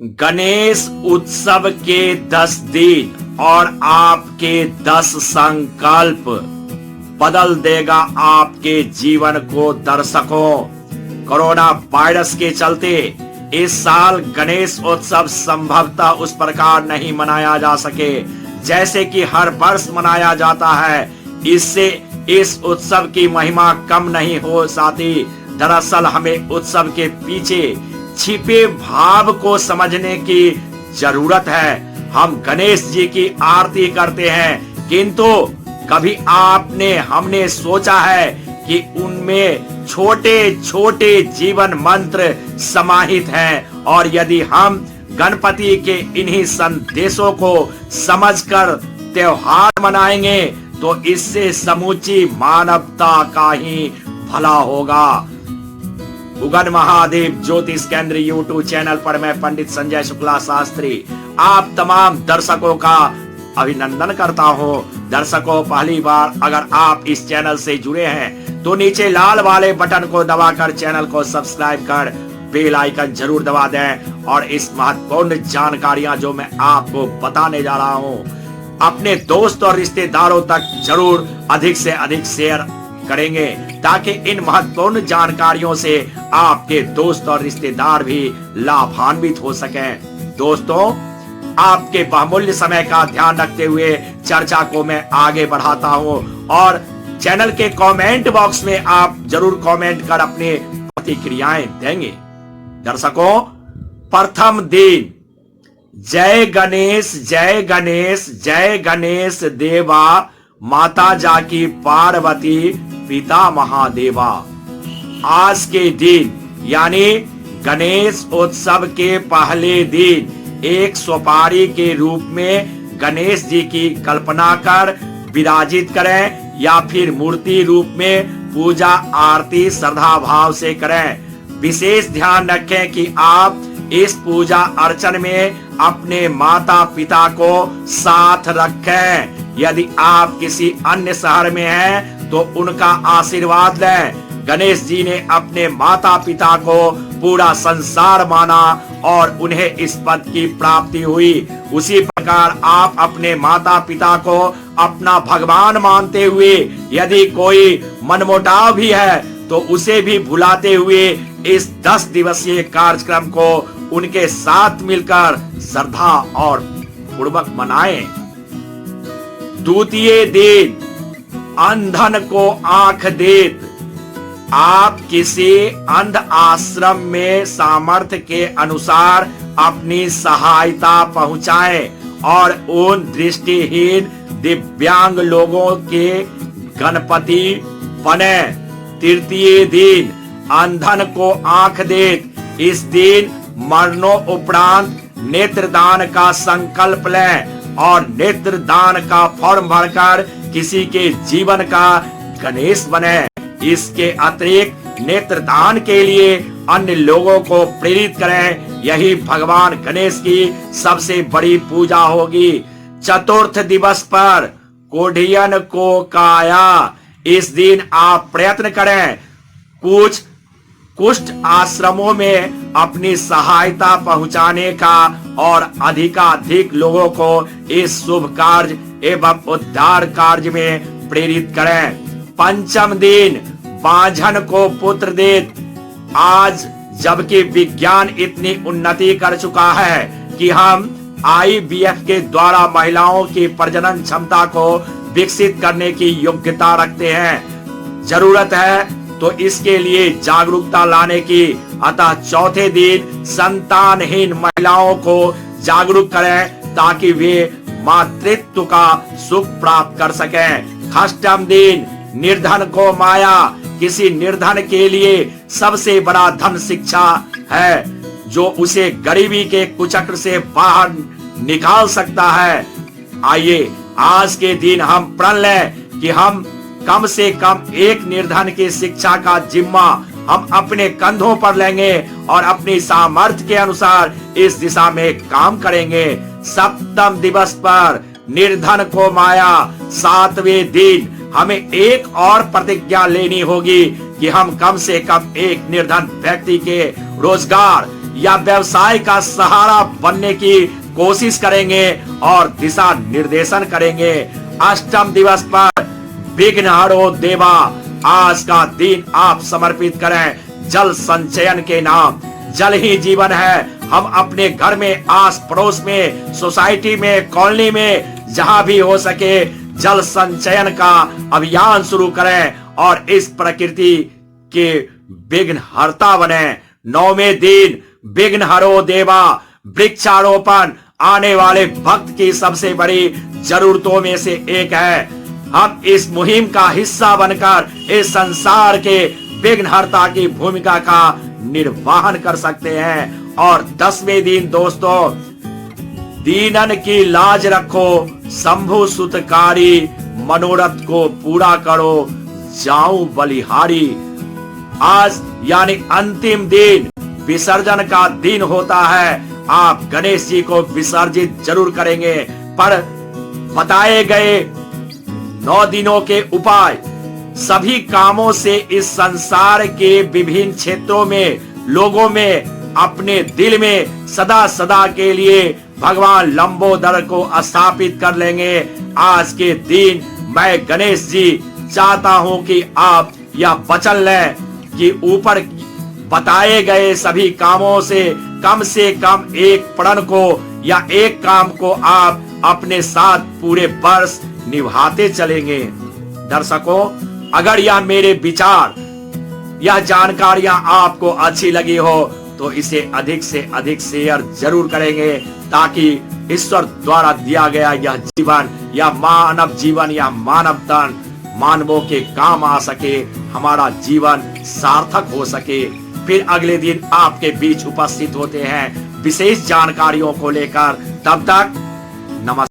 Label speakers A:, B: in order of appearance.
A: गणेश उत्सव के 10 दिन और आपके 10 संकल्प बदल देगा आपके जीवन को। दर्शकों, कोरोना वायरस के चलते इस साल गणेश उत्सव संभवतः उस प्रकार नहीं मनाया जा सके जैसे कि हर वर्ष मनाया जाता है। इससे इस उत्सव की महिमा कम नहीं हो जाती। दरअसल हमें उत्सव के पीछे छिपे भाव को समझने की जरूरत है। हम गणेश जी की आरती करते हैं, किंतु कभी हमने सोचा है कि उनमें छोटे छोटे जीवन मंत्र समाहित हैं, और यदि हम गणपति के इन्हीं संदेशों को समझकर त्योहार मनाएंगे तो इससे समूची मानवता का ही भला होगा। उगन महादेव ज्योतिष केंद्र यूट्यूब चैनल पर मैं पंडित संजय शुक्ला शास्त्री आप तमाम दर्शकों का अभिनंदन करता हूं। दर्शकों, पहली बार अगर आप इस चैनल से जुड़े हैं तो नीचे लाल वाले बटन को दबाकर चैनल को सब्सक्राइब कर बेल आइकन जरूर दबा दें, और इस महत्वपूर्ण जानकारियां जो मैं आपको बताने जा रहा हूं अपने दोस्त और रिश्तेदारों तक जरूर अधिक से अधिक शेयर करेंगे, ताकि इन महत्वपूर्ण जानकारियों से आपके दोस्त और रिश्तेदार भी लाभान्वित हो सकें। दोस्तों, आपके बहुमूल्य समय का ध्यान रखते हुए चर्चा को मैं आगे बढ़ाता हूं, और चैनल के कमेंट बॉक्स में आप जरूर कमेंट कर अपनी प्रतिक्रियाएं देंगे। दर्शकों, प्रथम दिन जय गणेश जय गणेश जय गणेश देवा, माता जाकी पार्वती पिता महादेवा। आज के दिन यानी गणेश उत्सव के पहले दिन एक सुपारी के रूप में गणेश जी की कल्पना कर विराजित करें, या फिर मूर्ति रूप में पूजा आरती श्रद्धा भाव से करें। विशेष ध्यान रखें कि आप इस पूजा अर्चन में अपने माता पिता को साथ रखें। यदि आप किसी अन्य शहर में हैं तो उनका आशीर्वाद लें। गणेश जी ने अपने माता पिता को पूरा संसार माना और उन्हें इस पद की प्राप्ति हुई। उसी प्रकार आप अपने माता पिता को अपना भगवान मानते हुए यदि कोई मनमुटाव भी है तो उसे भी भुलाते हुए इस 10 दिवसीय कार्यक्रम को उनके साथ मिलकर श्रद्धा और पूर्वक मनाएं। द्वितीय दिन अंधन को आंख देत। आप किसी अंध आश्रम में सामर्थ्य के अनुसार अपनी सहायता पहुंचाएं और उन दृष्टिहीन दिव्यांग लोगों के गणपति बने। तृतीय दिन अंधन को आंख देत। इस दिन मरणोपरांत नेत्रदान का संकल्प लें और नेत्रदान का फॉर्म भरकर किसी के जीवन का गणेश बने। इसके अतिरिक्त नेत्रदान के लिए अन्य लोगों को प्रेरित करें। यही भगवान गणेश की सबसे बड़ी पूजा होगी। चतुर्थ दिवस पर कोढ़ियन को काया। इस दिन आप प्रयत्न करें कुछ कुष्ठ आश्रमों में अपनी सहायता पहुंचाने का और अधिकाधिक लोगों को इस शुभ कार्य एवं उद्धार कार्य में प्रेरित करें। पंचम दिन बांझन को पुत्र देत। आज जबकि विज्ञान इतनी उन्नति कर चुका है कि हम IVF के द्वारा महिलाओं की प्रजनन क्षमता को विकसित करने की योग्यता रखते हैं, जरूरत है तो इसके लिए जागरूकता लाने की। अतः चौथे दिन संतानहीन महिलाओं को जागरूक करें ताकि वे मातृत्व का सुख प्राप्त कर सकें। अष्टम दिन निर्धन को माया। किसी निर्धन के लिए सबसे बड़ा धन शिक्षा है, जो उसे गरीबी के कुचक्र से बाहर निकाल सकता है। आइए आज के दिन हम प्रण लें कि हम कम से कम एक निर्धन की शिक्षा का जिम्मा हम अपने कंधों पर लेंगे और अपनी सामर्थ्य के अनुसार इस दिशा में काम करेंगे। सप्तम दिवस पर निर्धन को माया। 7वें दिन हमें एक और प्रतिज्ञा लेनी होगी कि हम कम से कम एक निर्धन व्यक्ति के रोजगार या व्यवसाय का सहारा बनने की कोशिश करेंगे और दिशा निर्देशन करेंगे। अष्टम दिवस पर विघ्नहरो देवा, आज का दिन आप समर्पित करें जल संचयन के नाम। जल ही जीवन है। हम अपने घर में, आस पड़ोस में, सोसाइटी में, कॉलोनी में, जहां भी हो सके जल संचयन का अभियान शुरू करें और इस प्रकृति के विघ्नहर्ता बने। 9वें दिन विघ्नहरो देवा, वृक्षारोपण आने वाले भक्त की सबसे बड़ी जरूरतों में से एक है। हम इस मुहिम का हिस्सा बनकर इस संसार के विघ्नहर्ता की भूमिका का निर्वहन कर सकते हैं। और 10वें दिन दोस्तों, दीनन की लाज रखो, शंभु सुतकारी, मनोरथ को पूरा करो, जाऊं बलिहारी। आज यानी अंतिम दिन विसर्जन का दिन होता है। आप गणेश जी को विसर्जित जरूर करेंगे, पर बताए गए 9 दिनों के उपाय सभी कामों से इस संसार के विभिन्न क्षेत्रों में, लोगों में, अपने दिल में सदा सदा के लिए भगवान लंबोदर को स्थापित कर लेंगे। आज के दिन मैं गणेश जी चाहता हूं कि आप यह वचन लें कि ऊपर बताए गए सभी कामों से कम एक प्रण को या एक काम को आप अपने साथ पूरे वर्ष निभाते चलेंगे। दर्शकों, अगर यह मेरे विचार, यह जानकारियां आपको अच्छी लगी हो तो इसे अधिक से अधिक शेयर जरूर करेंगे, ताकि ईश्वर द्वारा दिया गया यह जीवन, यह मानव जीवन, यह मानव तन मानवों के काम आ सके, हमारा जीवन सार्थक हो सके। फिर अगले दिन आपके बीच उपस्थित होते हैं विशेष जानकारियों को लेकर। तब तक नमस्कार।